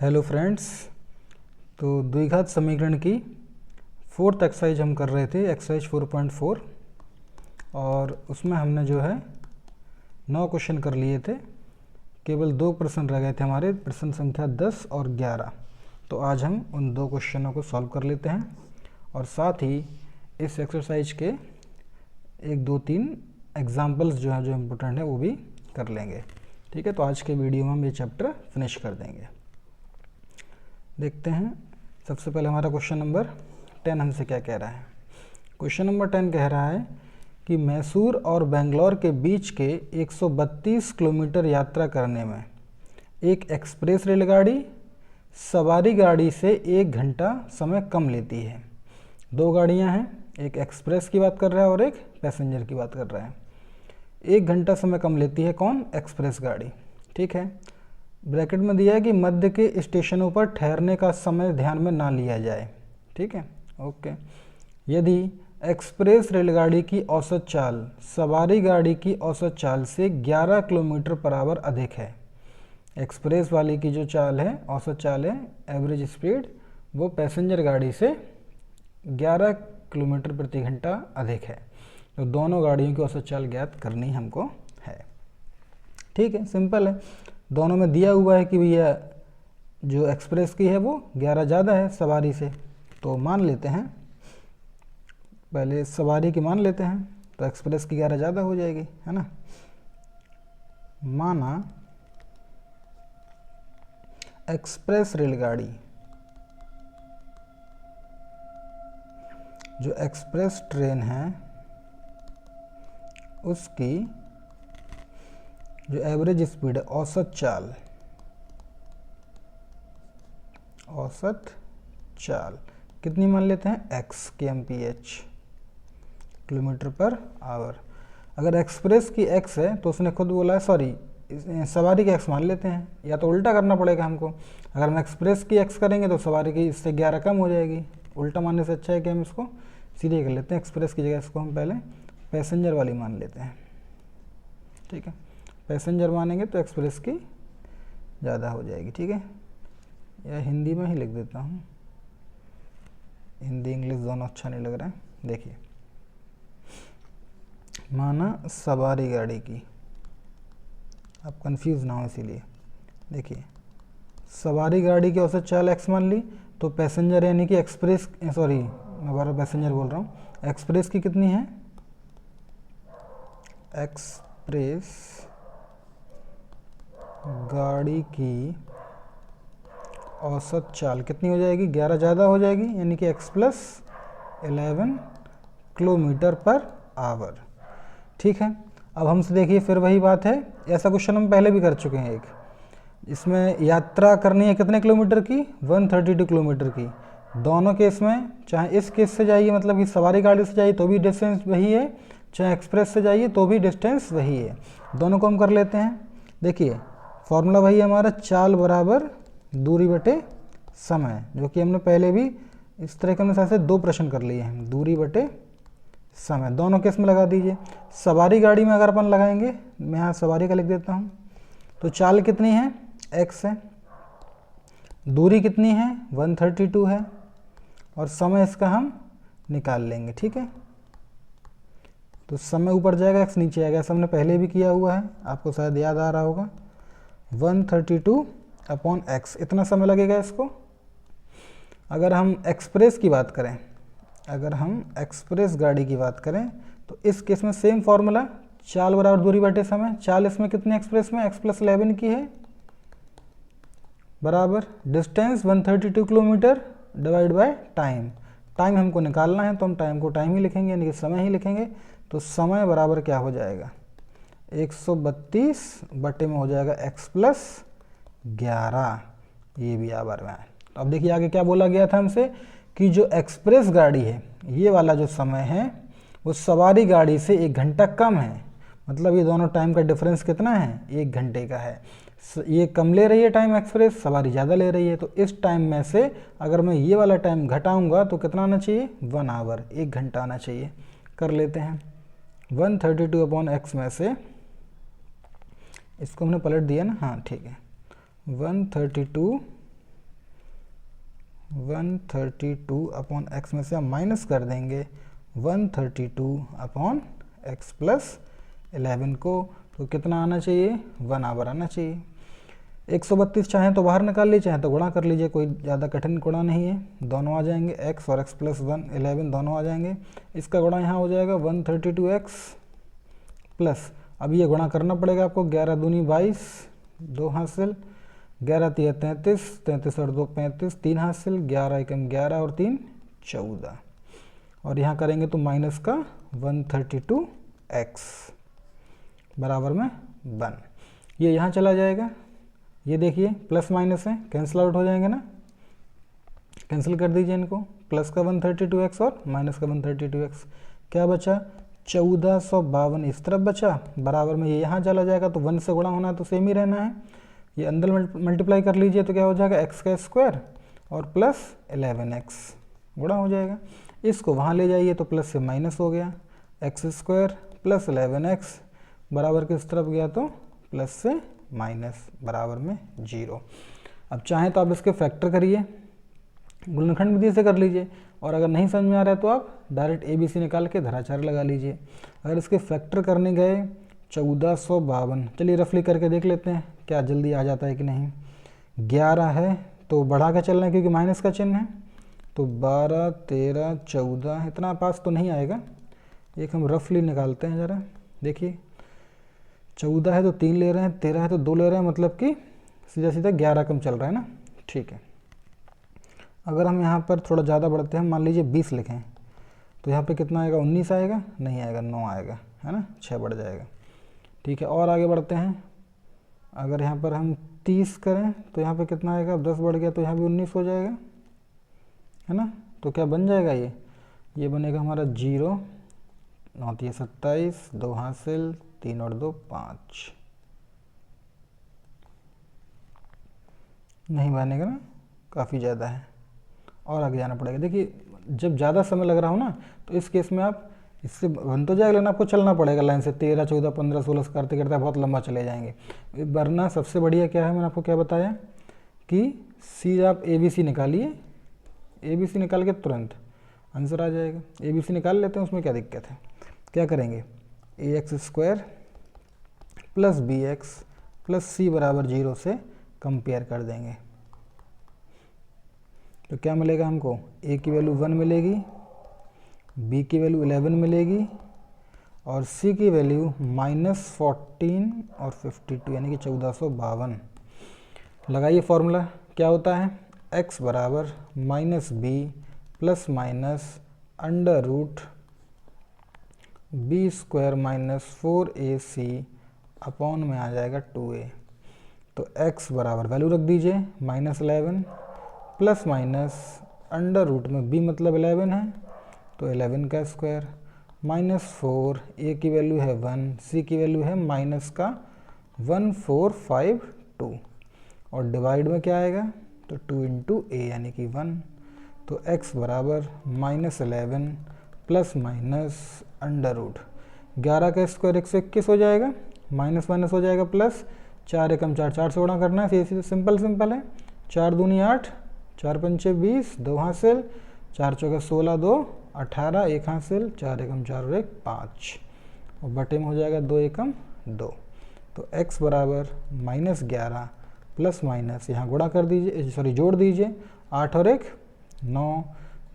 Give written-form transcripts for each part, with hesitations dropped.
Hello friends. तो द्विघात समीकरण की फोर्थ एक्सरसाइज हम कर रहे थे, एक्सरसाइज 4.4, और उसमें हमने जो है 9 क्वेश्चन कर लिए थे। केवल 2 प्रश्न रह गए थे हमारे, प्रश्न संख्या 10 और 11। तो आज हम उन 2 क्वेश्चनों को सॉल्व कर लेते हैं और साथ ही इस एक्सरसाइज के 1, 2, 3 एग्जाम्पल्स जो हैं, जो इम्पोर्टेंट है, वो भी कर लेंगे। ठीक है, तो आज के वीडियो में हम ये चैप्टर फिनिश कर देंगे। देखते हैं सबसे पहले हमारा क्वेश्चन नंबर 10 हमसे क्या कह रहा है। क्वेश्चन नंबर 10 कह रहा है कि मैसूर और बेंगलोर के बीच के 132 किलोमीटर यात्रा करने में एक एक्सप्रेस रेलगाड़ी सवारी गाड़ी से 1 घंटा समय कम लेती है। 2 गाड़ियां हैं, एक एक्सप्रेस की बात कर रहा है और एक पैसेंजर की बात कर रहा है। 1 घंटा समय कम लेती है कौन? एक्सप्रेस गाड़ी। ठीक है, ब्रैकेट में दिया है कि मध्य के स्टेशनों पर ठहरने का समय ध्यान में ना लिया जाए। ठीक है, ओके। यदि एक्सप्रेस रेलगाड़ी की औसत चाल सवारी गाड़ी की औसत चाल से 11 किलोमीटर पर आवर अधिक है, एक्सप्रेस वाली की जो चाल है, औसत चाल है, एवरेज स्पीड, वो पैसेंजर गाड़ी से 11 किलोमीटर प्रति घंटा अधिक है, तो दोनों गाड़ियों की औसत चाल ज्ञात करनी हमको है। ठीक है, सिंपल है। दोनों में दिया हुआ है कि भैया जो एक्सप्रेस की है वो 11 ज़्यादा है सवारी से, तो मान लेते हैं, पहले सवारी की मान लेते हैं, तो एक्सप्रेस की 11 ज़्यादा हो जाएगी, है ना। माना एक्सप्रेस रेलगाड़ी, जो एक्सप्रेस ट्रेन है उसकी जो एवरेज स्पीड है, औसत चाल कितनी मान लेते हैं? x kmph, kilometre per hour. अगर एक्सप्रेस की x है तो उसने खुद बोला है, सॉरी सवारी की x मान लेते हैं, या तो उल्टा करना पड़ेगा हमको। अगर हम एक्सप्रेस की x करेंगे तो सवारी की इससे 11 कम हो जाएगी। उल्टा मानने से अच्छा है कि हम इसको सीधे कर लेते हैं, एक्सप्रेस की जगह इसको हम पहले पैसेंजर वाली मान लेते हैं। ठीक है, पैसेंजर मानेंगे तो एक्सप्रेस की ज़्यादा हो जाएगी। ठीक है, या हिंदी में ही लिख देता हूँ, हिंदी इंग्लिश दोनों अच्छा नहीं लग रहा है। देखिए, माना सवारी गाड़ी की, आप कंफ्यूज ना हो इसीलिए। देखिए, सवारी गाड़ी की औसत चाल x मान ली, तो पैसेंजर यानी कि एक्सप्रेस, सॉरी मैं बार पैसेंजर बोल रहा हूँ, एक्सप्रेस की कितनी है? एक्सप्रेस गाड़ी की औसत चाल कितनी हो जाएगी? 11 ज़्यादा हो जाएगी, यानी कि x + 11 किलोमीटर पर आवर। ठीक है, अब हमसे देखिए फिर वही बात है, ऐसा क्वेश्चन हम पहले भी कर चुके हैं एक, इसमें यात्रा करनी है कितने किलोमीटर की? 132 किलोमीटर की। दोनों केस में, चाहे इस केस से जाइए, मतलब कि सवारी गाड़ी से जाइए तो भी डिस्टेंस वही है, चाहे एक्सप्रेस से जाइए तो भी डिस्टेंस वही है। दोनों को हम कर लेते हैं। देखिए, फॉर्मूला वही हमारा, चाल बराबर दूरी बटे समय, जो कि हमने पहले भी इस तरह के अनुसार से 2 प्रश्न कर लिए हैं, दूरी बटे समय। दोनों केस में लगा दीजिए। सवारी गाड़ी में अगर अपन लगाएंगे, मैं यहाँ सवारी का लिख देता हूँ, तो चाल कितनी है? x है, दूरी कितनी है? 132 है, और समय इसका हम निकाल लेंगे। ठीक है, तो समय ऊपर जाएगा, x नीचे आएगा, ऐसा हमने पहले भी किया हुआ है, आपको शायद याद आ रहा होगा। 132/x, इतना समय लगेगा इसको। अगर हम एक्सप्रेस की बात करें, अगर हम एक्सप्रेस गाड़ी की बात करें, तो इस केस में सेम फॉर्मूला, चाल बराबर दूरी बटे समय। चाल इसमें कितनी एक्सप्रेस में? x + 11 की है, बराबर distance 132 kilometre divide by time. Time हमको निकालना है तो हम टाइम को टाइम ही लिखेंगे, यानी कि समय ही लिखेंगे। तो समय बराबर क्या हो जाएगा? 132 बटे में हो जाएगा x + 11, ये भी आवर में है। तो अब देखिए आगे क्या बोला गया था हमसे, कि जो एक्सप्रेस गाड़ी है, ये वाला जो समय है वो सवारी गाड़ी से 1 घंटा कम है। मतलब ये दोनों टाइम का डिफरेंस कितना है? 1 घंटे का है। ये कम ले रही है टाइम एक्सप्रेस, सवारी ज़्यादा ले रही है, तो इस टाइम में से अगर मैं ये वाला टाइम घटाऊंगा तो कितना आना चाहिए? 1 आवर, 1 घंटा आना चाहिए। कर लेते हैं, 132/x में से इसको हमने पलट दिया ना, हाँ ठीक है, 132 132 अपॉन एक्स में से हम माइनस कर देंगे 132 अपॉन एक्स प्लस 11 को, तो कितना आना चाहिए 1 आवर आना चाहिए। 132 चाहें तो बाहर निकाल लीजिए, चाहें तो गुणा कर लीजिए, कोई ज़्यादा कठिन गुणा नहीं है, दोनों आ जाएंगे x और x प्लस 1 11 दोनों आ जाएंगे। इसका गुणा यहाँ हो जाएगा 132x प्लस, अब ये गुणा करना पड़ेगा आपको, 11 दूनी 22 2 हासिल, 11 तिया 33 33 और 2 35 3 हासिल, 11 एकम 11 और 3 14, और यहाँ करेंगे तो माइनस का 132x बराबर में 1। ये यहाँ चला जाएगा, ये देखिए प्लस माइनस है, कैंसिल आउट हो जाएंगे ना, कैंसिल कर दीजिए इनको, प्लस का 132x और माइनस का 132x, क्या बचा 1452 इस तरफ बचा, बराबर में ये यहाँ चला जाएगा, तो 1 से गुणा होना है तो सेम ही रहना है, ये अंदर मल्टीप्लाई कर लीजिए तो क्या हो जाएगा x का स्क्वायर और प्लस 11x गुणा हो जाएगा। इसको वहाँ ले जाइए तो प्लस से माइनस हो गया, एक्स स्क्वायर प्लस 11x बराबर किस तरफ गया तो प्लस से माइनस बराबर में 0। अब चाहें तो आप इसके फैक्टर करिए, गुणनखंड विधि से कर लीजिए, और अगर नहीं समझ में आ रहा है तो आप डायरेक्ट ABC निकाल के धराचार लगा लीजिए। अगर इसके फैक्टर करने गए 1452, चलिए रफली करके देख लेते हैं क्या जल्दी आ जाता है कि नहीं। 11 है तो बढ़ा के चलना है क्योंकि माइनस का चिन्ह है, तो 12 13 14 इतना पास तो नहीं आएगा, एक हम रफली निकालते हैं ज़रा, देखिए 14 है तो 3 ले रहे हैं, 13 है तो 2 ले रहे हैं, मतलब कि सीधा सीधा 11 कम चल रहा है ना, ठीक है। अगर हम यहाँ पर थोड़ा ज़्यादा बढ़ते हैं, मान लीजिए 20 लिखें, तो यहाँ पे कितना आएगा 19 आएगा, नहीं आएगा 9 आएगा, है ना, 6 बढ़ जाएगा, ठीक है। और आगे बढ़ते हैं, अगर यहाँ पर हम 30 करें तो यहाँ पे कितना आएगा, 10 बढ़ गया तो यहाँ भी 19 हो जाएगा, है ना, तो क्या बन जाएगा ये बनेगा हमारा 0 9 3 27 2 हासिल 3 और 2 5, नहीं बनेगा ना, काफ़ी ज़्यादा है, और आगे जाना पड़ेगा। देखिए जब ज़्यादा समय लग रहा हो ना तो इस केस में आप इससे बन तो जाएगा, लेकिन आपको चलना पड़ेगा लाइन से, 13 14 15 16 करते करते बहुत लंबा चले जाएंगे। वरना सबसे बढ़िया क्या है, मैंने आपको क्या बताया कि सीधा आप ABC निकालिए, ABC निकाल के तुरंत आंसर आ जाएगा। ABC निकाल लेते हैं, उसमें क्या दिक्कत है। क्या करेंगे, ax square plus bx plus c बराबर 0 से कंपेयर कर देंगे, तो क्या मिलेगा हमको, a की वैल्यू 1 मिलेगी, b की वैल्यू 11 मिलेगी, और c की वैल्यू -14 और 52 यानी कि 1452। लगाइए फॉर्मूला, क्या होता है, x बराबर -b plus minus under root b square minus 4ac upon में आ जाएगा 2a। तो x बराबर वैल्यू रख दीजिए -11 प्लस माइनस अंडर रूट में b मतलब 11 है तो 11 का स्क्वायर -4, a की वैल्यू है 1, c की वैल्यू है माइनस का 1452, और डिवाइड में क्या आएगा तो 2 इंटू a यानी कि 1। तो x बराबर -11 प्लस माइनस अंडर रूट 11 का स्क्वायर 121 हो जाएगा, माइनस माइनस हो जाएगा प्लस, 4 एकम 4 4 से गुणा करना है, ये सिंपल है, 4 दूनी 8 4 पंचे 20 2 हासिल, 4 चौके 16 2 18 1 हासिल, 4 एकम 4 और 1 5, और बटे में हो जाएगा 2 एकम 2। तो x बराबर -11 प्लस माइनस यहाँ गुणा कर दीजिए, सॉरी जोड़ दीजिए, 8 और 1 9,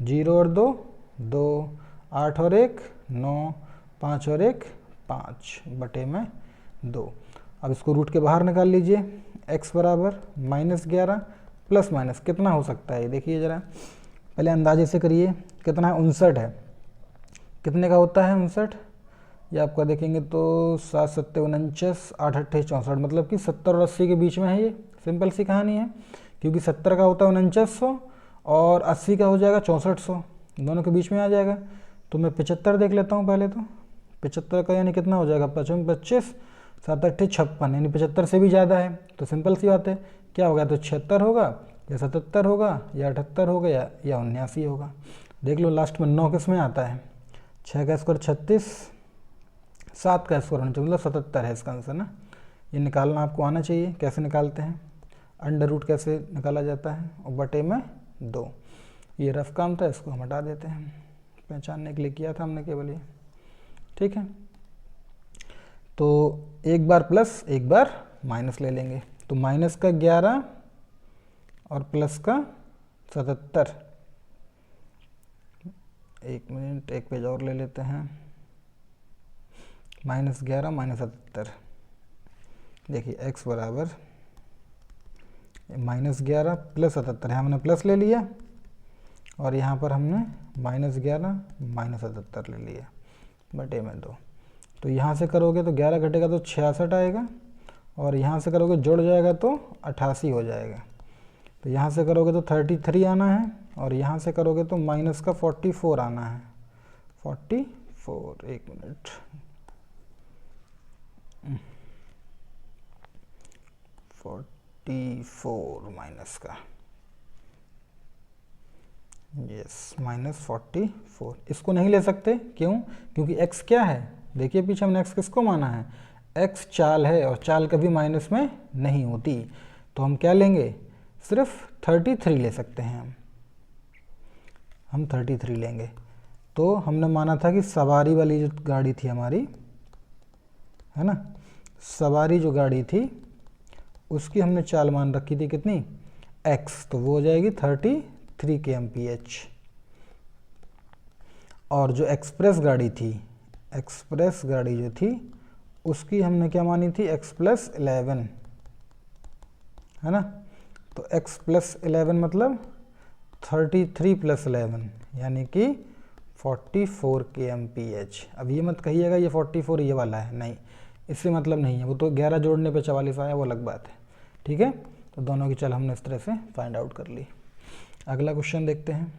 0 और 2 2, 8 और 1 9, 5 और 1 5 बटे में 2। अब इसको रूट के बाहर निकाल लीजिए, x बराबर -11 प्लस माइनस कितना हो सकता है, देखिए ज़रा पहले अंदाजे से करिए, कितना है 59 है, कितने का होता है 59, ये आपका देखेंगे तो 7 7 49 8 8 64, मतलब कि 70 और 80 के बीच में है, ये सिंपल सी कहानी है, क्योंकि 70 का होता है 4900 और 80 का हो जाएगा 6400, दोनों के बीच में आ जाएगा। तो मैं 75 देख लेता हूँ पहले, तो 75 का यानी कितना हो जाएगा 25 25 7 8 56, यानी 75 से भी ज़्यादा है, तो सिंपल सी बात है क्या होगा, तो 76 होगा या 77 होगा या 78 होगा या 79 होगा। देख लो लास्ट में 9 किस में आता है, 6 का स्क्वायर 36, 7 का स्क्वायर होना चाहिए, मतलब 77 है इसका आंसर ना। ये निकालना आपको आना चाहिए, कैसे निकालते हैं, अंडर रूट कैसे निकाला जाता है, और बटे में 2। ये रफ काम था, इसको हम हटा देते हैं, पहचानने के लिए किया था हमने केवल ये। ठीक है, तो एक बार प्लस एक बार माइनस ले लेंगे, तो माइनस का 11 और प्लस का 77। एक मिनट, एक पेज और ले लेते हैं। -11 -77, देखिए x बराबर -11 + 77 है, हमने प्लस ले लिया और यहाँ पर हमने -11 -77 ले लिया बटे में 2। तो यहाँ से करोगे तो 11 घटेगा तो 66 आएगा, और यहाँ से करोगे जुड़ जाएगा तो 88 हो जाएगा। तो यहाँ से करोगे तो 33 आना है, और यहाँ से करोगे तो माइनस का 44 आना है। 44, एक मिनट, 44 माइनस का, यस -44। इसको नहीं ले सकते, क्यों? क्योंकि x क्या है, देखिए पीछे हमने x किसको माना है, x चाल है, और चाल कभी माइनस में नहीं होती। तो हम क्या लेंगे, सिर्फ 33 ले सकते हैं हम 33 लेंगे। तो हमने माना था कि सवारी वाली जो गाड़ी थी हमारी, है ना, सवारी जो गाड़ी थी उसकी हमने चाल मान रखी थी कितनी, x, तो वो हो जाएगी 33 kmph। और जो एक्सप्रेस गाड़ी थी, एक्सप्रेस गाड़ी जो थी उसकी हमने क्या मानी थी, x + 11, है ना। तो x + 11 मतलब 33 + 11 यानी कि 44 kmph। अब ये मत कहिएगा ये 44 ये वाला है, नहीं, इससे मतलब नहीं है, वो तो 11 जोड़ने पे 44 आया, वो अलग बात है। ठीक है, तो दोनों की चल हमने इस तरह से फाइंड आउट कर ली। अगला क्वेश्चन देखते हैं।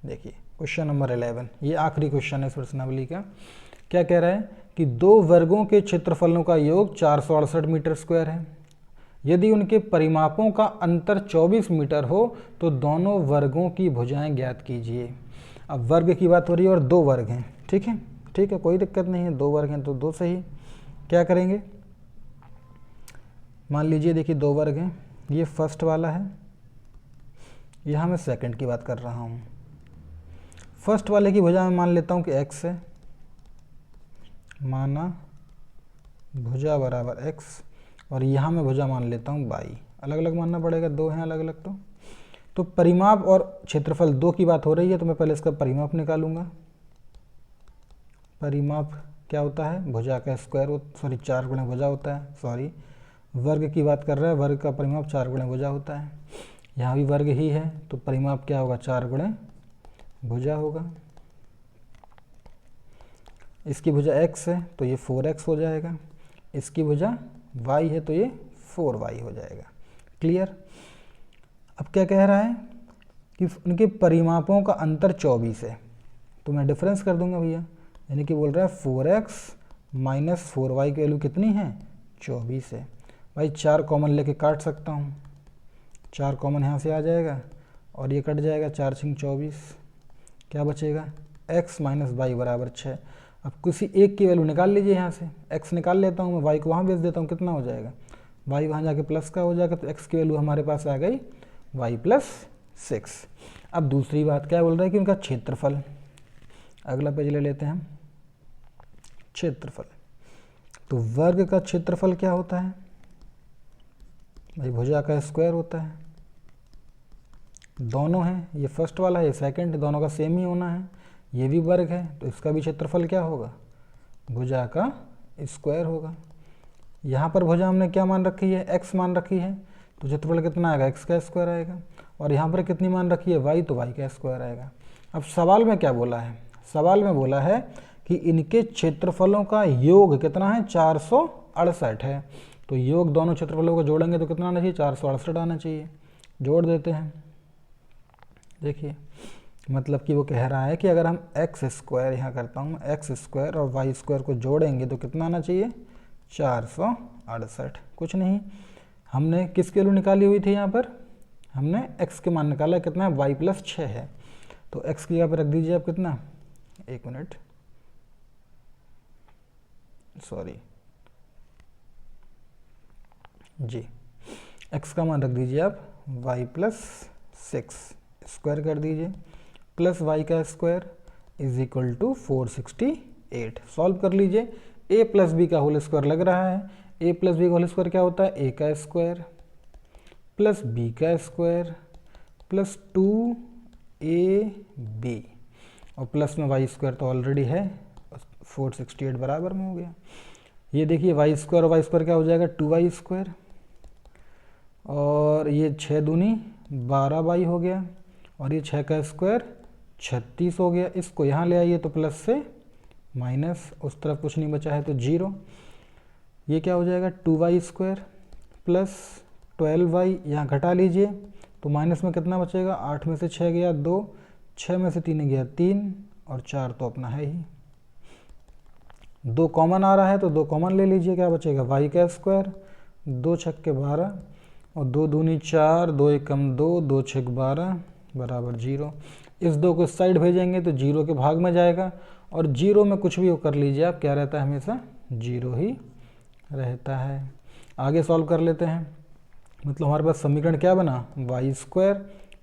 देखिए क्वेश्चन नंबर 11, ये आखिरी क्वेश्चन है इस प्रश्नावली का। क्या कह रहा है कि दो वर्गों के क्षेत्रफलों का योग 468 मीटर स्क्वायर है। यदि उनके परिमापों का अंतर 24 मीटर हो तो दोनों वर्गों की भुजाएं ज्ञात कीजिए। अब वर्ग की बात हो रही है और दो वर्ग हैं, ठीक है, ठीक है, कोई दिक्कत नहीं है, दो वर्ग हैं तो दो सही। क्या करेंगे, मान लीजिए देखिए दो वर्ग हैं, ये फर्स्ट वाला है, यहाँ मैं सेकंड की बात कर रहा हूँ। फर्स्ट वाले की भुजा मैं मान लेता हूँ कि x है, माना भुजा बराबर x, और यहाँ मैं भुजा मान लेता हूँ y। अलग अलग मानना पड़ेगा, दो हैं अलग अलग। तो परिमाप और क्षेत्रफल दो की बात हो रही है, तो मैं पहले इसका परिमाप निकालूंगा। परिमाप क्या होता है, भुजा का स्क्वायर, सॉरी 4 गुणे भुजा होता है, सॉरी वर्ग की बात कर रहा है, वर्ग का परिमाप 4 गुणे भुजा होता है। यहाँ भी वर्ग ही है तो परिमाप क्या होगा, 4 गुणे भुजा होगा। इसकी भुजा x है तो ये 4x हो जाएगा, इसकी भुजा y है तो ये 4y हो जाएगा। क्लियर। अब क्या कह रहा है कि उनके परिमापों का अंतर 24 है, तो मैं डिफरेंस कर दूंगा भैया, यानी कि बोल रहा है 4x - 4y की वैल्यू कितनी है, 24 है। भाई 4 कॉमन लेके काट सकता हूँ, 4 कॉमन यहाँ से आ जाएगा और ये कट जाएगा, 4 × 24, क्या बचेगा, x - y बराबर 6। अब किसी एक की वैल्यू निकाल लीजिए, यहाँ से x निकाल लेता हूँ मैं, y को वहाँ भेज देता हूँ, कितना हो जाएगा, y वहाँ जाके प्लस का हो जाएगा, तो x की वैल्यू हमारे पास आ गई y + 6। अब दूसरी बात क्या बोल रहा है कि उनका क्षेत्रफल, अगला पेज ले लेते हैं, क्षेत्रफल। तो वर्ग का क्षेत्रफल क्या होता है भाई, भुजा का स्क्वायर होता है। दोनों हैं, ये फर्स्ट वाला है ये सेकंड, दोनों का सेम ही होना है, ये भी वर्ग है तो इसका भी क्षेत्रफल क्या होगा, भुजा का स्क्वायर होगा। यहाँ पर भुजा हमने क्या मान रखी है, x मान रखी है, तो क्षेत्रफल कितना आएगा, x का स्क्वायर आएगा। और यहाँ पर कितनी मान रखी है, y, तो y का स्क्वायर आएगा। अब सवाल में क्या बोला है, सवाल में बोला है कि इनके क्षेत्रफलों का योग कितना है, 468 है। तो योग दोनों क्षेत्रफलों को जोड़ेंगे तो कितना आना चाहिए, 468 आना चाहिए। जोड़ देते हैं। देखिए मतलब कि वो कह रहा है कि अगर हम एक्स स्क्वायर, यहाँ करता हूँ एक्स स्क्वायर और वाई स्क्वायर को जोड़ेंगे तो कितना आना चाहिए, 468। कुछ नहीं, हमने किसकी वैल्यू निकाली हुई थी, यहाँ पर हमने x के मान निकाला, कितना है, y + 6 है। तो x की यहाँ पर रख दीजिए आप, कितना, एक मिनट, सॉरी जी, x का मान रख दीजिए आप y + 6 स्क्वायर कर दीजिए प्लस वाई का square is equal to 468। Solve कर लीजिए। ए प्लस बी का होल स्क्वायर लग रहा है। ए प्लस बी का होल स्क्वायर क्या होता है? ए का स्क्वायर प्लस बी का स्क्वायर प्लस 2ab और प्लस में वाई स्क्वायर तो ऑलरेडी है, 468 बराबर में हो गया। ये देखिए वाई स्क्वायर क्या हो जाएगा? 2y स्क्वायर और ये 6 दूनी 12y हो गया और ये 6 का स्क्वायर 36 हो गया। इसको यहाँ ले आइए तो प्लस से माइनस, उस तरफ कुछ नहीं बचा है तो 0। ये क्या हो जाएगा? 2y स्क्वायर प्लस 12y, यहाँ घटा लीजिए तो माइनस में कितना बचेगा? 8 में से 6 गया 2, 6 में से 3 गया 3 और 4 तो अपना है ही। 2 कॉमन आ रहा है तो 2 कॉमन ले लीजिए, क्या बचेगा? y का स्क्वायर 2 छक्के 12 और 2 दूनी 4, 2 एकम 2, 2 छक 12 बराबर 0। इस 2 को इस साइड भेजेंगे तो 0 के भाग में जाएगा और 0 में कुछ भी कर लीजिए आप, क्या रहता है? हमेशा 0 ही रहता है। आगे सॉल्व कर लेते हैं। मतलब हमारे पास समीकरण क्या बना? Y square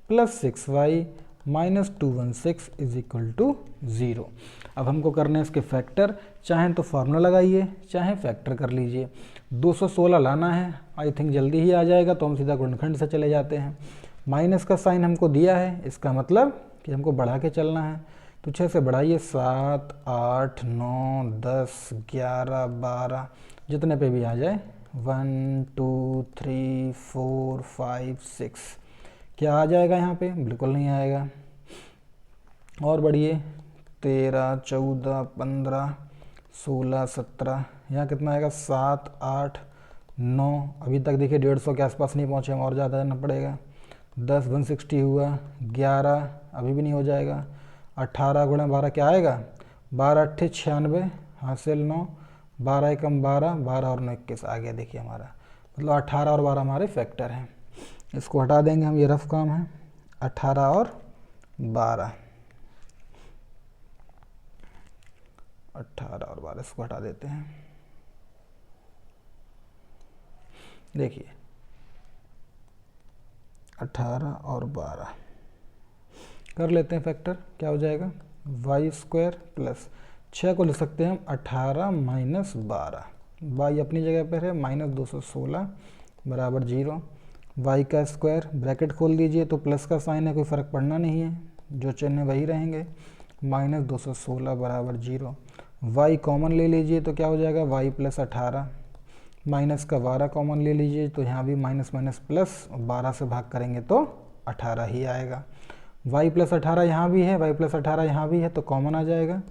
plus 6y minus 216 is equal to 0। अब हमको करने हैं इसके फैक्टर, चाहें तो फार्मूला लगाइए चाहे फैक्टर कर लीजिए। 216 लाना है, आई थिंक जल्दी ही आ जाएगा तो हम सीधा गुणनखंड से चले जाते हैं। माइनस का साइन हमको दिया है, इसका मतलब कि हमको बढ़ा के चलना है। तो 6 से बढ़ाइए 7, 8, 9, 10, 11, 12 जितने पे भी आ जाए, 1, 2, 3, 4, 5, 6 क्या आ जाएगा यहाँ पे? बिल्कुल नहीं आएगा। और बढ़िए 13, 14, 15, 16, 17, यहाँ कितना आएगा? 7, 8, 9। अभी तक देखिए 150 के आसपास नहीं पहुँचे हम, और ज़्यादा जाना पड़ेगा। 10 160 हुआ, 11 अभी भी नहीं हो जाएगा। 18 गुणा 12 क्या आएगा? 12 अट्ठे 96 हासिल 9, 12 एकम 12, 12 और 9 21 आ गया। देखिए हमारा मतलब 18 और 12 हमारे फैक्टर हैं। इसको हटा देंगे हम, ये रफ काम है। 18 और 12, 18 और 12 इसको हटा देते हैं। देखिए 18 और 12 कर लेते हैं फैक्टर, क्या हो जाएगा? वाई स्क्वायर प्लस 6 को लिख सकते हैं हम 18 माइनस 12, वाई अपनी जगह पर है माइनस 216 बराबर 0। वाई का स्क्वायर ब्रैकेट खोल दीजिए तो प्लस का साइन है, कोई फ़र्क पड़ना नहीं है, जो चिन्ह वही रहेंगे, माइनस 216 बराबर 0। वाई कॉमन ले लीजिए तो क्या हो जाएगा? वाई प्लस 18, माइनस का 12 कॉमन ले लीजिए तो यहाँ भी माइनस माइनस प्लस, 12 से भाग करेंगे तो 18 ही आएगा। वाई प्लस 18 यहाँ भी है, वाई प्लस 18 यहाँ भी है तो कॉमन आ जाएगा।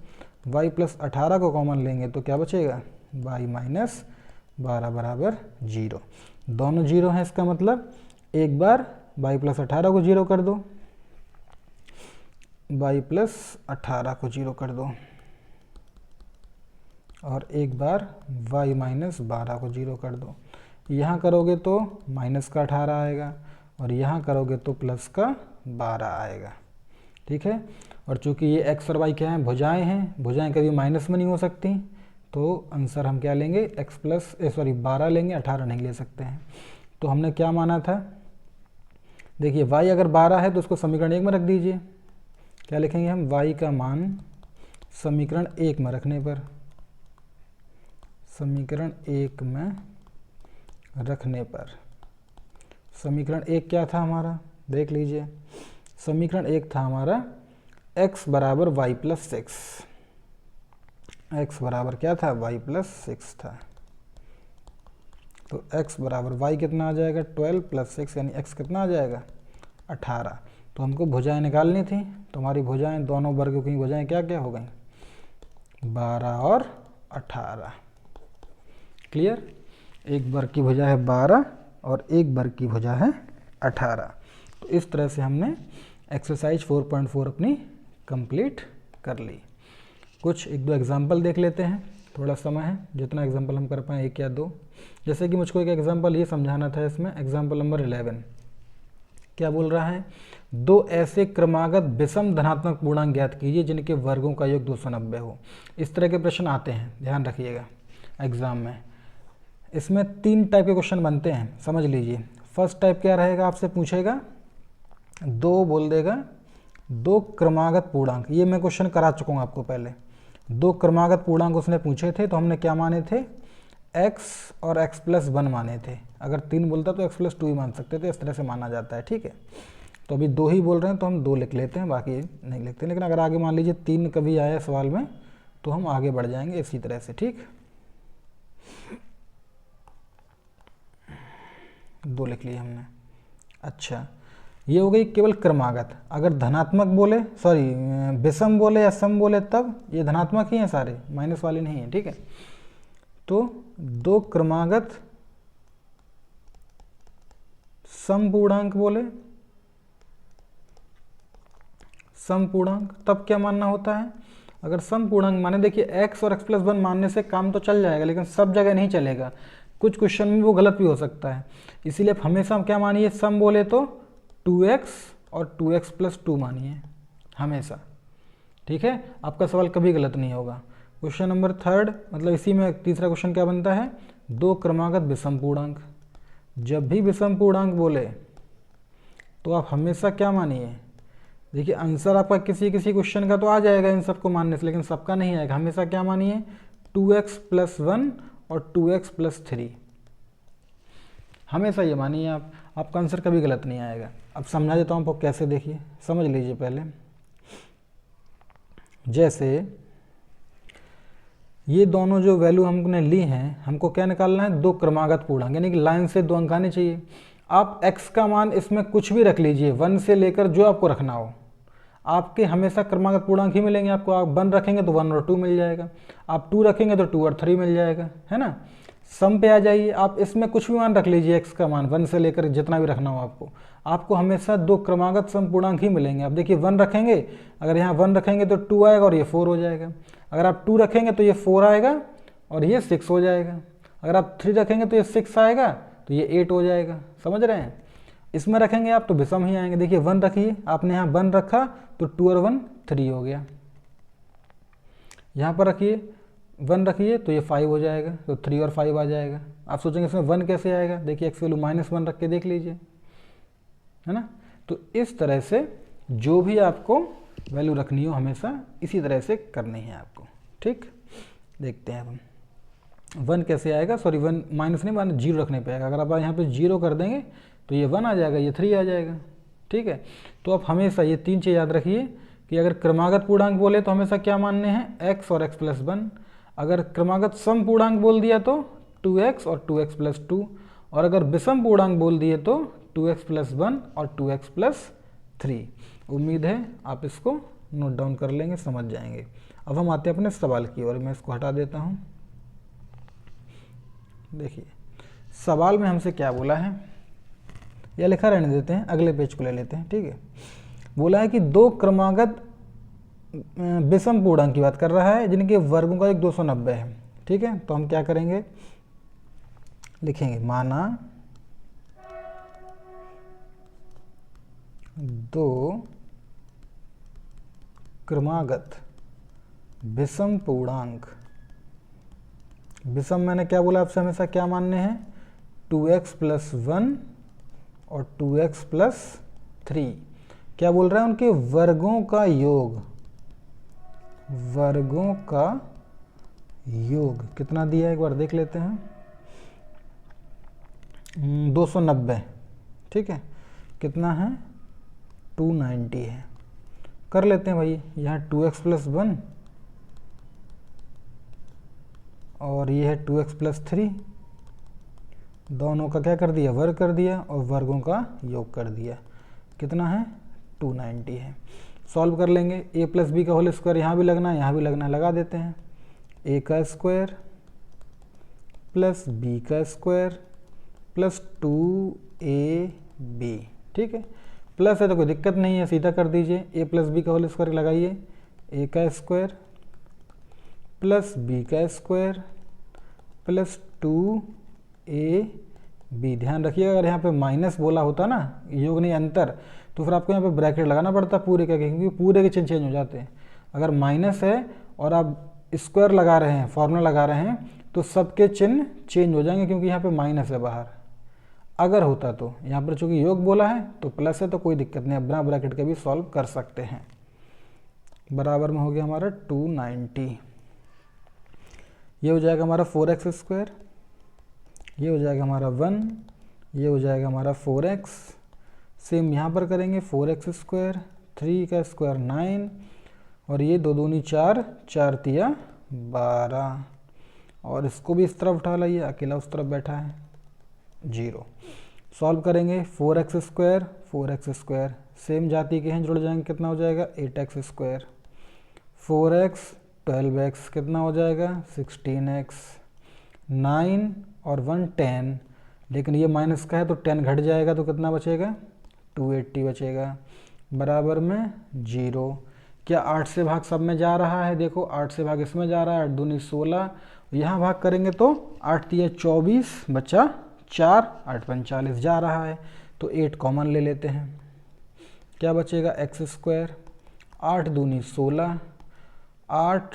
वाई प्लस 18 को कॉमन लेंगे तो क्या बचेगा? वाई माइनस 12 बराबर 0। दोनों 0 हैं, इसका मतलब एक बार वाई प्लस 18 को 0 कर दो, वाई प्लस 18 को 0 कर दो और एक बार y माइनस 12 को 0 कर दो। यहाँ करोगे तो माइनस का 18 आएगा और यहाँ करोगे तो प्लस का 12 आएगा। ठीक है। और चूंकि ये x और y क्या हैं? भुजाएं हैं। भुजाएं कभी माइनस में नहीं हो सकती, तो आंसर हम क्या लेंगे? x प्लस 12 लेंगे, 18 नहीं ले सकते हैं। तो हमने क्या माना था? देखिए y अगर 12 है तो उसको समीकरण 1 में रख दीजिए। क्या लिखेंगे हम? y का मान समीकरण 1 में रखने पर, समीकरण 1 में रखने पर, समीकरण 1 क्या था हमारा? देख लीजिए, समीकरण 1 था हमारा x बराबर वाई प्लस 6। x बराबर क्या था? y प्लस 6 था। तो x बराबर y कितना आ जाएगा? 12 प्लस 6, यानी x कितना आ जाएगा? 18। तो हमको भुजाएं निकालनी थी, तो हमारी भुजाएं, दोनों वर्गों की भुजाएं क्या क्या हो गई? 12 और 18। क्लियर? एक वर्ग की भुजा है 12 और एक वर्ग की भुजा है 18। तो इस तरह से हमने एक्सरसाइज 4.4 अपनी कंप्लीट कर ली। कुछ एक दो एग्जाम्पल देख लेते हैं, थोड़ा समय है, जितना एग्जाम्पल हम कर पाएँ 1 या 2। जैसे कि मुझको एक एग्जाम्पल ये समझाना था इसमें, एग्जाम्पल नंबर 11 क्या बोल रहा है? 2 ऐसे क्रमागत विषम धनात्मक पूर्णांक ज्ञात कीजिए जिनके वर्गों का योग 290 हो। इस तरह के प्रश्न आते हैं, ध्यान रखिएगा एग्जाम में। इसमें 3 टाइप के क्वेश्चन बनते हैं, समझ लीजिए। फर्स्ट टाइप क्या रहेगा? आपसे पूछेगा 2 बोल देगा 2 क्रमागत पूर्णांक, ये मैं क्वेश्चन करा चुका हूँ आपको पहले। 2 क्रमागत पूर्णांक उसने पूछे थे तो हमने क्या माने थे, x और x+1 माने थे। अगर 3 बोलता तो x+2 ही मान सकते थे, इस तरह से माना जाता है, ठीक है। तो अभी 2 ही बोल रहे हैं तो हम 2 लिख लेते हैं, बाकी नहीं लिखते। लेकिन अगर आगे मान लीजिए 3 कभी आया सवाल में तो हम आगे बढ़ जाएंगे इसी तरह से, ठीक। 2 लिख लिए हमने। अच्छा, ये हो गई केवल क्रमागत। अगर धनात्मक बोले, सॉरी विषम बोले या सम बोले तब ये धनात्मक ही हैं सारे, माइनस वाले नहीं हैं, ठीक है। तो 2 क्रमागत सम पूर्णांक बोले, सम पूर्णांक, तब क्या मानना होता है, अगर सम पूर्णांक माने, देखिए x और x+1 मानने से काम तो चल जाएगा लेकिन सब जगह नहीं चलेगा, कुछ क्वेश्चन में वो गलत भी हो सकता है। इसीलिए हमेशा क्या मानिए, सम बोले तो 2x और 2x+2 मानिए हमेशा, ठीक है। आपका सवाल कभी गलत नहीं होगा। क्वेश्चन नंबर 3, मतलब इसी में तीसरा क्वेश्चन क्या बनता है, 2 क्रमागत विषम पूर्णांक। जब भी विषम पूर्णांक बोले तो आप हमेशा क्या मानिए, देखिए आंसर आपका किसी किसी क्वेश्चन का तो आ जाएगा इन सबको मानने से, लेकिन सबका नहीं आएगा। हमेशा क्या मानिए, 2x+1 और 2x+3, हमेशा ये मानिए आप, आपका आंसर कभी गलत नहीं आएगा। अब समझा देता हूँ आपको कैसे, देखिए समझ लीजिए पहले। जैसे ये दोनों जो वैल्यू हमने ली हैं, हमको क्या निकालना है, 2 क्रमागत पूर्णांक, यानी कि लाइन से 2 अंक आने चाहिए। आप x का मान इसमें कुछ भी रख लीजिए, 1 से लेकर जो आपको रखना हो, आपके हमेशा क्रमागत पूर्णांक ही मिलेंगे आपको। आप 1 रखेंगे तो 1 और 2 मिल जाएगा, आप 2 रखेंगे तो 2 और 3 मिल जाएगा, है ना। सम पे आ जाइए, आप इसमें कुछ भी मान रख लीजिए, x का मान 1 से लेकर जितना भी रखना हो आपको हमेशा 2 क्रमागत सम पूर्णांक ही मिलेंगे। आप देखिए 1 रखेंगे, अगर यहाँ 1 रखेंगे तो 2 आएगा और ये 4 हो जाएगा। अगर आप 2 रखेंगे तो ये 4 आएगा और ये 6 हो जाएगा। अगर आप 3 रखेंगे तो ये 6 आएगा तो ये 8 हो जाएगा, समझ रहे हैं। इसमें रखेंगे आप तो विषम ही आएंगे। देखिए 1 रखिए, आपने यहाँ 1 रखा तो 2 और 1 3 हो गया। यहाँ पर रखिए 1 रखिए तो ये 5 हो जाएगा, तो 3 और 5 आ जाएगा। आप सोचेंगे इसमें 1 कैसे आएगा, देखिए x वैल्यू -1 रख के देख लीजिए, है ना। तो इस तरह से जो भी आपको वैल्यू रखनी हो हमेशा इसी तरह से करनी है आपको, ठीक। देखते हैं हम 1 कैसे आएगा, सॉरी 1 माइनस नहीं, 0 रखने पे आएगा। अगर आप यहाँ पे 0 कर देंगे तो ये 1 आ जाएगा, ये 3 आ जाएगा, ठीक है। तो आप हमेशा ये 3 चीज़ याद रखिए कि अगर क्रमागत पूर्णांक बोले तो हमेशा क्या मानने हैं, x और x+1। अगर क्रमागत सम पूर्णांक बोल दिया तो 2x और 2x+2, और अगर विषम पूर्णांक बोल दिए तो 2x+1 और 2x+3। उम्मीद है आप इसको नोट डाउन कर लेंगे, समझ जाएंगे। अब हम आते हैं अपने सवाल की ओर, मैं इसको हटा देता हूँ। देखिए सवाल में हमसे क्या बोला है, या लिखा रहने देते हैं, अगले पेज को ले लेते हैं, ठीक है। बोला है कि 2 क्रमागत विषम पूर्णांक की बात कर रहा है जिनके वर्गों का 290 है, ठीक है। तो हम क्या करेंगे, लिखेंगे माना 2 क्रमागत विषम पूर्णांक, विषम मैंने क्या बोला आपसे, हमेशा क्या मानने हैं, 2x+1 और 2x+3। क्या बोल रहा है, उनके वर्गों का योग, वर्गों का योग कितना दिया है एक बार देख लेते हैं, 290, ठीक है। कितना है, 290 है। कर लेते हैं भाई, यहाँ 2x+1 और ये है 2x+3, दोनों का क्या कर दिया, वर्ग कर दिया और वर्गों का योग कर दिया। कितना है, 290 है। सॉल्व कर लेंगे, a+b का होल स्क्वायर यहाँ भी लगना है, यहाँ भी लगना है, लगा देते हैं। a का स्क्वायर प्लस b का स्क्वायर प्लस 2ab, ठीक है। प्लस है तो कोई दिक्कत नहीं है, सीधा कर दीजिए, a+b का होल स्क्वायर लगाइए, a का स्क्वायर प्लस b का स्क्वायर प्लस 2ab। ध्यान रखिएगा अगर यहाँ पे माइनस बोला होता ना, योग नहीं अंतर, तो फिर आपको यहाँ पे ब्रैकेट लगाना पड़ता पूरे का, क्योंकि पूरे के चिन्ह चेंज हो जाते हैं। अगर माइनस है और आप स्क्वायर लगा रहे हैं, फॉर्मूला लगा रहे हैं, तो सबके चिन्ह चेंज हो जाएंगे क्योंकि यहाँ पे माइनस है बाहर। अगर होता तो, यहाँ पर चूंकि योग बोला है तो प्लस है तो कोई दिक्कत नहीं, बिना ब्रैकेट के भी सॉल्व कर सकते हैं। बराबर में हो गया हमारा 290। ये हो जाएगा हमारा 4x², ये हो जाएगा हमारा 1, ये हो जाएगा हमारा 4x। सेम यहाँ पर करेंगे 4x², 3 का स्क्वायर 9, और ये 2 दूनी 4, 4 तिया 12, और इसको भी इस तरफ उठा लाइए, अकेला उस तरफ बैठा है 0। सॉल्व करेंगे 4x², 4x², सेम जाति के हैं, जुड़ जाएंगे, कितना हो जाएगा 8x², 4x 12x कितना हो जाएगा 16x, 9 और 1 10, लेकिन ये माइनस का है तो 10 घट जाएगा तो कितना बचेगा 280 बचेगा, बराबर में 0। क्या 8 से भाग सब में जा रहा है, देखो 8 से भाग इसमें जा रहा है, 8 दूनी 16, यहाँ भाग करेंगे तो 8 तिया 24 बचा 4, 8 पंच 40 जा रहा है, तो 8 कॉमन ले लेते हैं, क्या बचेगा x², 8 दूनी 16, 8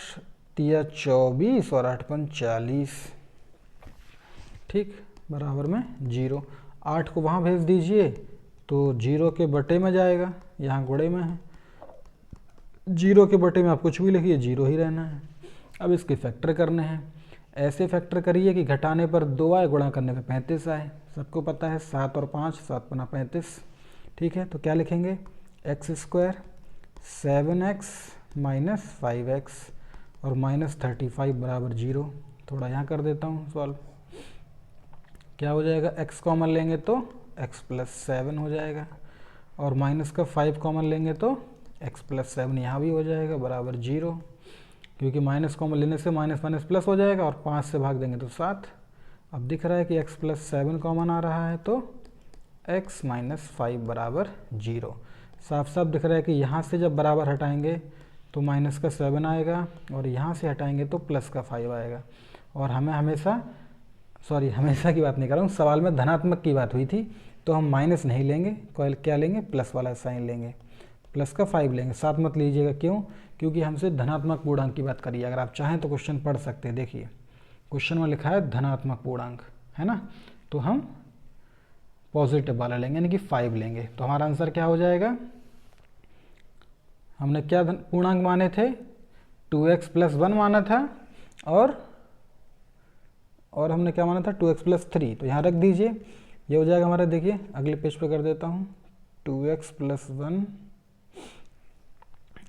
तिया 24 और 8 पंच 40, ठीक, बराबर में 0। 8 को वहाँ भेज दीजिए तो 0 के बटे में जाएगा, यहाँ गुणे में है, 0 के बटे में आप कुछ भी लिखिए 0 ही रहना है। अब इसके फैक्टर करने हैं, ऐसे फैक्टर करिए कि घटाने पर 2 आए, गुणा करने पर 35 आए। सबको पता है 7 और 5, 7 × 35, ठीक है। तो क्या लिखेंगे x² 7x - 5x और -35 बराबर 0। थोड़ा यहाँ कर देता हूँ सॉल्व, क्या हो जाएगा x कॉमन लेंगे तो x + 7 हो जाएगा, और माइनस का 5 कॉमन लेंगे तो x + 7 यहाँ भी हो जाएगा बराबर 0, क्योंकि माइनस कॉमन लेने से माइनस माइनस प्लस हो जाएगा, और 5 से भाग देंगे तो 7। अब दिख रहा है कि x + 7 कॉमन आ रहा है तो x - 5 बराबर 0। साफ साफ दिख रहा है कि यहाँ से जब बराबर हटाएंगे तो माइनस का 7 आएगा, और यहाँ से हटाएंगे तो प्लस का 5 आएगा। और हमें हमेशा की बात नहीं कर रहा हूँ, सवाल में धनात्मक की बात हुई थी, तो हम माइनस नहीं लेंगे, क्या लेंगे प्लस वाला साइन लेंगे, प्लस का 5 लेंगे। साथ मत लीजिएगा, क्यों, क्योंकि हमसे धनात्मक पूर्णांक की बात करिए। अगर आप चाहें तो क्वेश्चन पढ़ सकते हैं, देखिए क्वेश्चन में लिखा है धनात्मक पूर्णांक, है ना, तो हम पॉजिटिव वाला लेंगे, यानी कि 5 लेंगे। तो हमारा आंसर क्या हो जाएगा, हमने क्या पूर्णांक माने थे 2x + 1 माना था, और हमने क्या माना था 2x + 3, तो यहाँ रख दीजिए, ये हो जाएगा हमारा, देखिए अगले पेज पे कर देता हूँ, 2x + 1,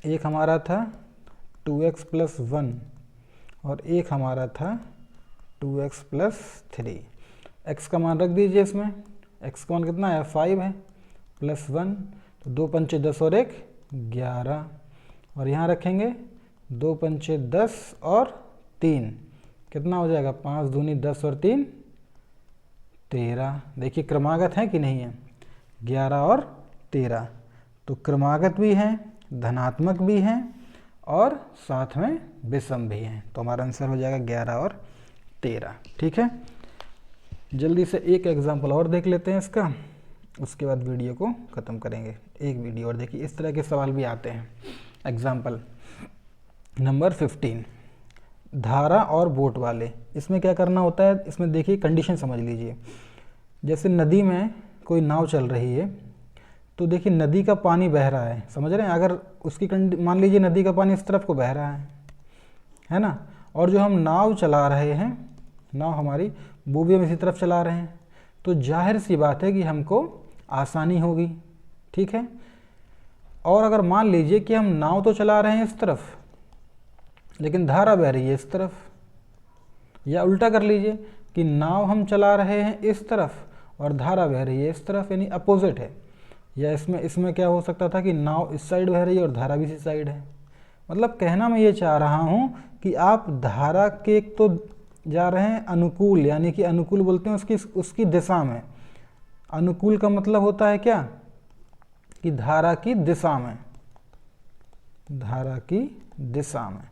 एक हमारा था 2x + 1 और एक हमारा था 2x + 3। x का मान रख दीजिए इसमें, x का मान कितना है 5 है, +1, तो 2 पंचे 10 और 1 11, और यहाँ रखेंगे 2 पंचे 10 और 3, कितना हो जाएगा 5 दूनी 10 और 3 13। देखिए क्रमागत है कि नहीं है, 11 और 13, तो क्रमागत भी हैं, धनात्मक भी हैं, और साथ में विषम भी हैं। तो हमारा आंसर हो जाएगा 11 और 13, ठीक है। जल्दी से एक एग्जाम्पल और देख लेते हैं इसका, उसके बाद वीडियो को ख़त्म करेंगे। एक वीडियो और देखिए, इस तरह के सवाल भी आते हैं। एग्जाम्पल नंबर 15, धारा और बोट वाले। इसमें क्या करना होता है, इसमें देखिए कंडीशन समझ लीजिए। जैसे नदी में कोई नाव चल रही है, तो देखिए नदी का पानी बह रहा है, समझ रहे हैं, अगर उसकी मान लीजिए नदी का पानी इस तरफ को बह रहा है ना, और जो हम नाव चला रहे हैं, नाव हमारी वो भी हम इसी तरफ चला रहे हैं, तो जाहिर सी बात है कि हमको आसानी होगी, ठीक है। और अगर मान लीजिए कि हम नाव तो चला रहे हैं इस तरफ, लेकिन धारा बह रही है इस तरफ, या उल्टा कर लीजिए कि नाव हम चला रहे हैं इस तरफ और धारा बह रही है इस तरफ, यानी अपोजिट है। या इसमें क्या हो सकता था कि नाव इस साइड बह रही है और धारा भी इस साइड है। मतलब कहना मैं ये चाह रहा हूँ कि आप धारा के तो जा रहे हैं अनुकूल, यानी कि अनुकूल बोलते हैं उसकी दिशा में। अनुकूल का मतलब होता है क्या, कि धारा की दिशा में, धारा की दिशा में।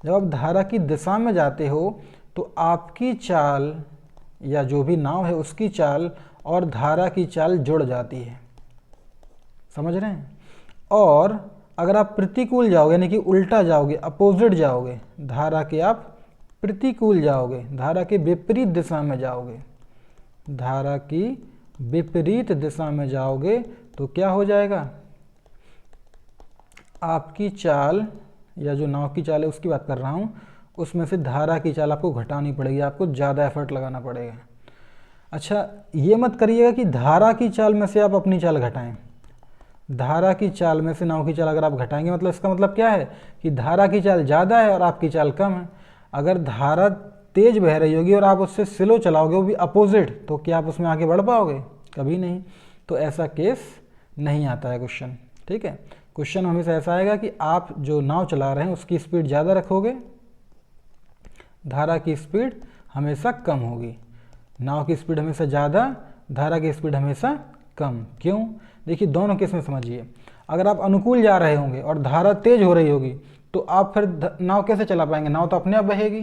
जब आप धारा की दिशा में जाते हो तो आपकी चाल या जो भी नाव है उसकी चाल और धारा की चाल जुड़ जाती है, समझ रहे हैं। और अगर आप प्रतिकूल जाओगे, यानी कि उल्टा जाओगे, अपोजिट जाओगे, धारा के आप प्रतिकूल जाओगे, धारा के विपरीत दिशा में जाओगे, धारा की विपरीत दिशा में जाओगे तो क्या हो जाएगा, आपकी चाल या जो नाव की चाल है उसकी बात कर रहा हूँ, उसमें से धारा की चाल आपको घटानी पड़ेगी, आपको ज़्यादा एफर्ट लगाना पड़ेगा। अच्छा, ये मत करिएगा कि धारा की चाल में से आप अपनी चाल घटाएं। धारा की चाल में से नाव की चाल अगर आप घटाएंगे मतलब इसका मतलब क्या है कि धारा की चाल ज़्यादा है और आपकी चाल कम है। अगर धारा तेज बह रही होगी और आप उससे स्लो चलाओगे, वो भी अपोजिट, तो क्या आप उसमें आगे बढ़ पाओगे? कभी नहीं। तो ऐसा केस नहीं आता है क्वेश्चन, ठीक है। क्वेश्चन हमेशा ऐसा आएगा कि आप जो नाव चला रहे हैं उसकी स्पीड ज़्यादा रखोगे, धारा की स्पीड हमेशा कम होगी। नाव की स्पीड हमेशा ज़्यादा, धारा की स्पीड हमेशा कम। क्यों? देखिए दोनों केस में समझिए। अगर आप अनुकूल जा रहे होंगे और धारा तेज हो रही होगी तो आप फिर नाव कैसे चला पाएंगे? नाव तो अपने आप बहेगी,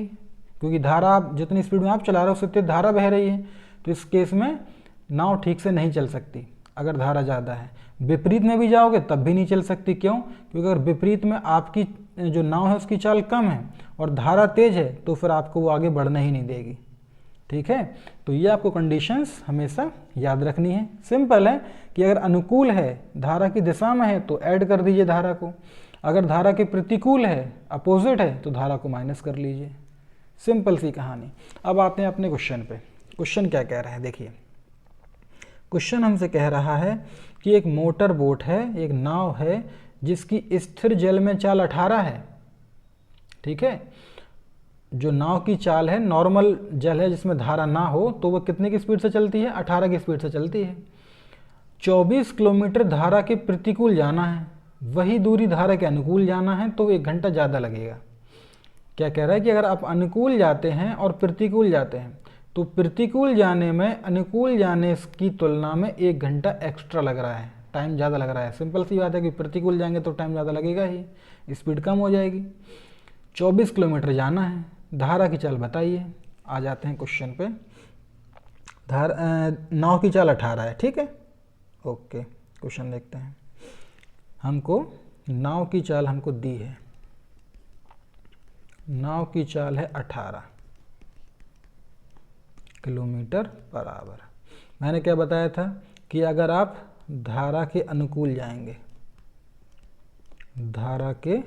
क्योंकि धारा आप जितनी स्पीड में आप चला रहे हो उससे तेज धारा बह रही है। तो इस केस में नाव ठीक से नहीं चल सकती अगर धारा ज़्यादा है। विपरीत में भी जाओगे तब भी नहीं चल सकती। क्यों? क्योंकि अगर विपरीत में आपकी जो नाव है उसकी चाल कम है और धारा तेज है तो फिर आपको वो आगे बढ़ने ही नहीं देगी, ठीक है। तो ये आपको कंडीशंस हमेशा याद रखनी है। सिंपल है कि अगर अनुकूल है, धारा की दिशा में है तो ऐड कर दीजिए धारा को, अगर धारा के प्रतिकूल है, अपोजिट है, तो धारा को माइनस कर लीजिए। सिंपल सी कहानी। अब आते हैं अपने क्वेश्चन पे। क्वेश्चन क्या कह रहा है देखिए। क्वेश्चन हमसे कह रहा है कि एक मोटर बोट है, एक नाव है जिसकी स्थिर जल में चाल 18 है, ठीक है। जो नाव की चाल है, नॉर्मल जल है जिसमें धारा ना हो, तो वह कितने की स्पीड से चलती है? 18 की स्पीड से चलती है। 24 किलोमीटर धारा के प्रतिकूल जाना है, वही दूरी धारा के अनुकूल जाना है, तो 1 घंटा ज़्यादा लगेगा। क्या कह रहा है कि अगर आप अनुकूल जाते हैं और प्रतिकूल जाते हैं तो प्रतिकूल जाने में अनुकूल जाने की तुलना में 1 घंटा एक्स्ट्रा लग रहा है, टाइम ज़्यादा लग रहा है। सिंपल सी बात है कि प्रतिकूल जाएंगे तो टाइम ज़्यादा लगेगा ही, स्पीड कम हो जाएगी। 24 किलोमीटर जाना है, धारा की चाल बताइए। आ जाते हैं क्वेश्चन पे। नाव की चाल 18 है, ठीक है, ओके। क्वेश्चन देखते हैं। हमको नाव की चाल हमको दी है, नाव की चाल है 18 किलोमीटर पर आवर। मैंने क्या बताया था कि अगर आप धारा के अनुकूल जाएंगे, धारा के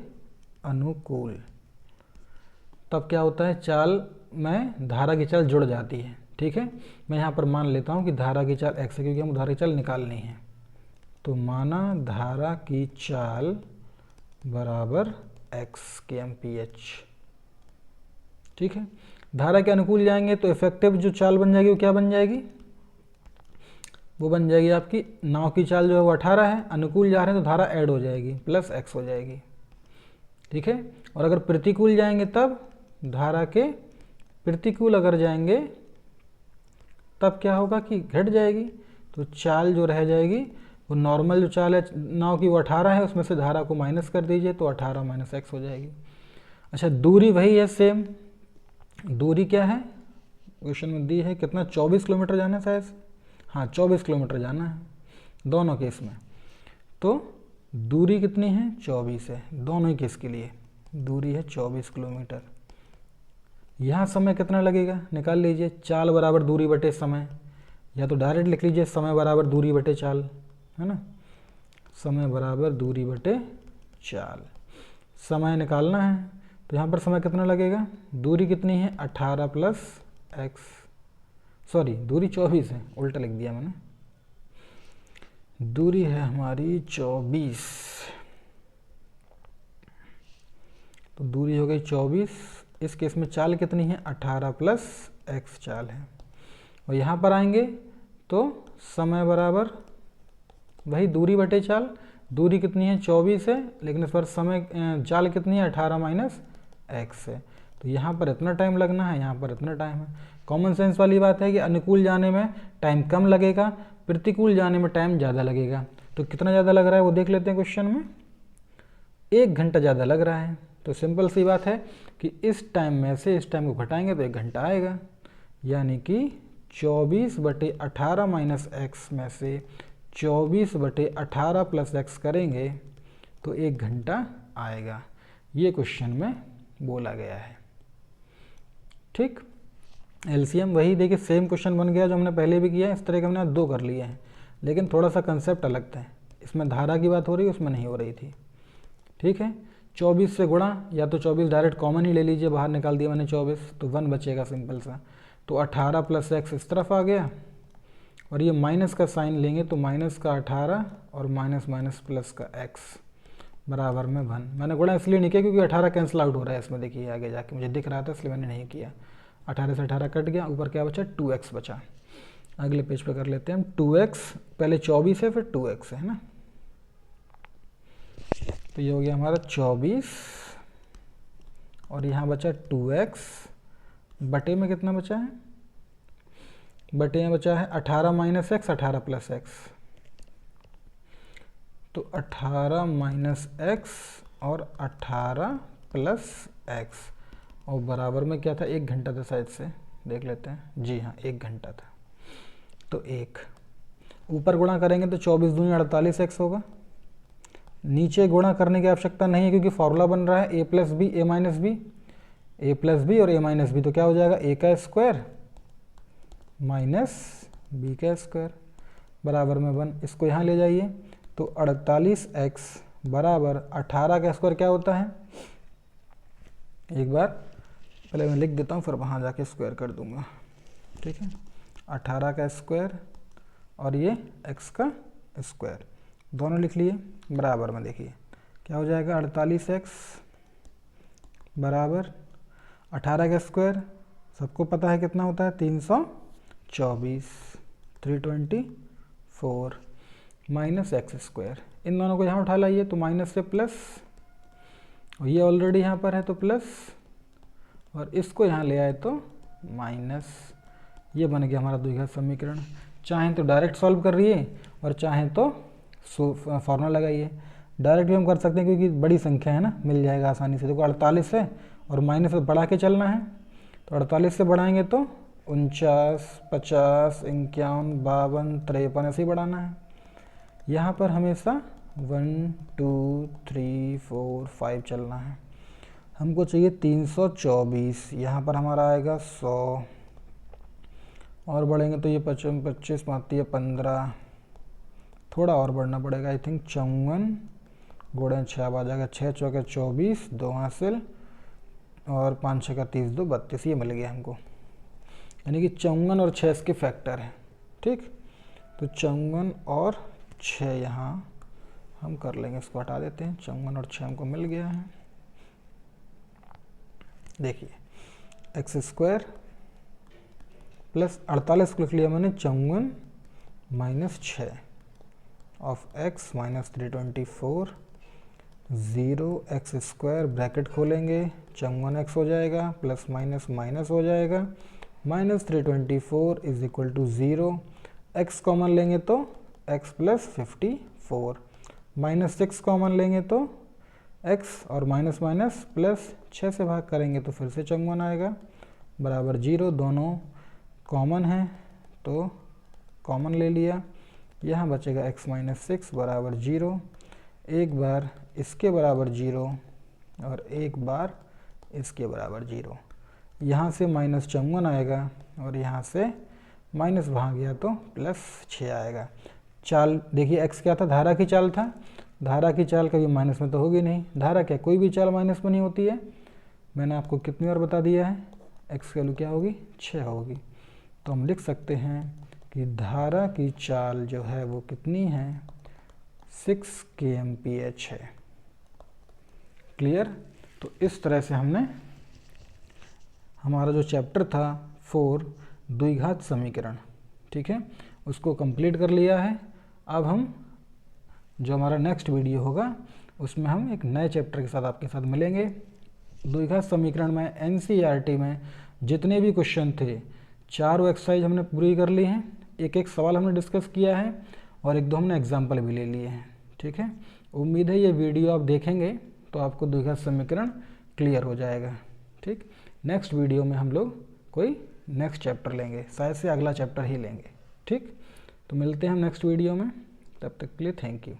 अनुकूल, तब क्या होता है, चाल में धारा की चाल जुड़ जाती है, ठीक है। मैं यहाँ पर मान लेता हूँ कि धारा की चाल x है, क्योंकि हम धारा की चाल निकालनी है। तो माना धारा की चाल बराबर x के MPH, ठीक है। धारा के अनुकूल जाएंगे तो इफेक्टिव जो चाल बन जाएगी वो क्या बन जाएगी? वो बन जाएगी आपकी नाव की चाल जो है वो 18 है, अनुकूल जा रहे हैं तो धारा ऐड हो जाएगी, प्लस x हो जाएगी, ठीक है। और अगर प्रतिकूल जाएंगे तब धारा के प्रतिकूल अगर जाएंगे तब क्या होगा कि घट जाएगी। तो चाल जो रह जाएगी वो नॉर्मल जो चाल है नाव की वो 18 है, उसमें से धारा को माइनस कर दीजिए तो 18 माइनस x हो जाएगी। अच्छा, दूरी वही है सेम। दूरी क्या है क्वेश्चन में दी है, कितना? 24 किलोमीटर जाना है शायद, हाँ 24 किलोमीटर जाना है दोनों केस में। तो दूरी कितनी है? 24 है दोनों ही केस के लिए, दूरी है 24 किलोमीटर। यहाँ समय कितना लगेगा निकाल लीजिए, चाल बराबर दूरी बटे समय, या तो डायरेक्ट लिख लीजिए समय बराबर दूरी बटे चाल, है ना। समय बराबर दूरी बटे चाल, समय निकालना है तो यहाँ पर समय कितना लगेगा? दूरी कितनी है? 18 प्लस x, सॉरी दूरी 24 है, उल्टा लिख दिया मैंने। दूरी है हमारी 24, तो दूरी हो गई 24। इस केस में चाल कितनी है? 18 प्लस x चाल है। और यहाँ पर आएंगे तो समय बराबर वही दूरी बटे चाल, दूरी कितनी है? 24 है, लेकिन इस पर समय चाल कितनी है? 18 माइनस x है। तो यहाँ पर इतना टाइम लगना है, यहाँ पर इतना टाइम है। कॉमन सेंस वाली बात है कि अनुकूल जाने में टाइम कम लगेगा, प्रतिकूल जाने में टाइम ज़्यादा लगेगा। तो कितना ज़्यादा लग रहा है वो देख लेते हैं क्वेश्चन में, 1 घंटा ज़्यादा लग रहा है। तो सिंपल सी बात है कि इस टाइम में से इस टाइम को घटाएंगे तो 1 घंटा आएगा, यानी कि 24/18 माइनस x में से 24/18 प्लस x करेंगे तो 1 घंटा आएगा। ये क्वेश्चन में बोला गया है, ठीक। एलसीएम वही देखिए सेम क्वेश्चन बन गया जो हमने पहले भी किया है, इस तरह के हमने 2 कर लिए हैं, लेकिन थोड़ा सा कंसेप्ट अलग था। इसमें धारा की बात हो रही है, उसमें नहीं हो रही थी। ठीक है, 24 से गुणा, या तो 24 डायरेक्ट कॉमन ही ले लीजिए, बाहर निकाल दिया मैंने 24, तो 1 बचेगा सिंपल सा। तो 18 प्लस एक्स इस तरफ आ गया, और ये माइनस का साइन लेंगे तो माइनस का 18 और माइनस माइनस प्लस का एक्स बराबर में 1। मैंने गुणा इसलिए नहीं किया क्योंकि 18 कैंसिल आउट हो रहा है इसमें, देखिए आगे जाके मुझे दिख रहा था इसलिए मैंने नहीं किया। 18 से 18 कट गया, ऊपर क्या बचा 2x बचा। अगले पेज पे कर लेते हैं हम 2x, पहले 24 है फिर 2x है ना, तो ये हो गया हमारा 24 और यहाँ बचा 2x, बटे में कितना बचा है, बटे में बचा है 18 माइनस एक्स 18 प्लस एक्स, तो 18 माइनस एक्स और 18 प्लस एक्स, और बराबर में क्या था 1 घंटा था शायद से, देख लेते हैं, जी हाँ 1 घंटा था। तो 1 ऊपर गुणा करेंगे तो 24 दूनी 48 एक्स होगा। नीचे गुणा करने की आवश्यकता नहीं है क्योंकि फॉर्मूला बन रहा है A plus B A minus B, A plus B और ए माइनस बी, तो क्या हो जाएगा ए का स्क्वायर माइनस बी का स्क्वायर बराबर में 1। इसको यहाँ ले जाइए तो 48x बराबर 18 का स्क्वायर क्या होता है, एक बार पहले मैं लिख देता हूँ फिर वहाँ जाके स्क्वायर कर दूँगा। ठीक है, 18 का स्क्वायर और ये x का स्क्वायर दोनों लिख लिए बराबर में, देखिए क्या हो जाएगा 48x बराबर 18 का स्क्वायर सबको पता है कितना होता है 324 324 माइनस एक्स स्क्वायर, इन दोनों को यहाँ उठा लाइए तो माइनस से प्लस, और ये ऑलरेडी यहाँ पर है तो प्लस, और इसको यहाँ ले आए तो माइनस। ये बन गया हमारा द्विघात समीकरण। चाहें तो डायरेक्ट सॉल्व कर रहिए और चाहें तो फॉर्मूला लगाइए। डायरेक्ट भी हम कर सकते हैं क्योंकि बड़ी संख्या है ना, मिल जाएगा आसानी से। देखो 48 है और माइनस से बढ़ा के चलना है, तो 48 से बढ़ाएंगे तो 49 50 51 52 53 ऐसे ही बढ़ाना है। यहाँ पर हमेशा 1 2 3 4 5 चलना है। हमको चाहिए 324, यहाँ पर हमारा आएगा 100, और बढ़ेंगे तो ये 25 पाती है 15, थोड़ा और बढ़ना पड़ेगा आई थिंक 54 गुणे 6 आ जाएगा, 6 चौके 24 2 हासिल और 5 6 का 30 2 32, ये मिल गया हमको, यानी कि 54 और 6 इसके फैक्टर हैं। ठीक, तो 54 और 6 यहाँ हम कर लेंगे, इसको हटा देते हैं, 54 और 6 हमको मिल गया है। देखिए एक्स स्क्वायर प्लस 48 को लिख लिया मैंने 54 minus 6 of x minus 324 0 x square bracket खोलेंगे 54x हो जाएगा प्लस माइनस माइनस हो जाएगा minus 324 is equal to 0, x common लेंगे तो x प्लस 54, माइनस 6 कॉमन लेंगे तो x और माइनस माइनस प्लस 6 से भाग करेंगे तो फिर से 54 आएगा बराबर 0, दोनों कॉमन है तो कॉमन ले लिया, यहाँ बचेगा x माइनस 6 बराबर 0, एक बार इसके बराबर 0 और एक बार इसके बराबर 0, यहाँ से माइनस 54 आएगा और यहाँ से माइनस भाग गया तो प्लस 6 आएगा। चाल देखिए x क्या था, धारा की चाल था, धारा की चाल कभी माइनस में तो होगी नहीं, धारा क्या कोई भी चाल माइनस में नहीं होती है, मैंने आपको कितनी बार बता दिया है, x की वैल्यू क्या होगी 6 होगी। तो हम लिख सकते हैं कि धारा की चाल जो है वो कितनी है 6 kmph है। क्लियर। तो इस तरह से हमने हमारा जो चैप्टर था 4 द्विघात समीकरण, ठीक है, उसको कंप्लीट कर लिया है। अब हम जो हमारा नेक्स्ट वीडियो होगा उसमें हम एक नए चैप्टर के साथ आपके साथ मिलेंगे। द्विघात समीकरण में एनसीईआरटी में जितने भी क्वेश्चन थे 4 एक्सरसाइज हमने पूरी कर ली हैं, एक एक सवाल हमने डिस्कस किया है और एक दो हमने एग्जाम्पल भी ले लिए हैं। ठीक है, उम्मीद है ये वीडियो आप देखेंगे तो आपको द्विघात समीकरण क्लियर हो जाएगा। ठीक, नेक्स्ट वीडियो में हम लोग कोई नेक्स्ट चैप्टर लेंगे, शायद से अगला चैप्टर ही लेंगे। ठीक, तो मिलते हैं हम नेक्स्ट वीडियो में, तब तक के लिए थैंक यू।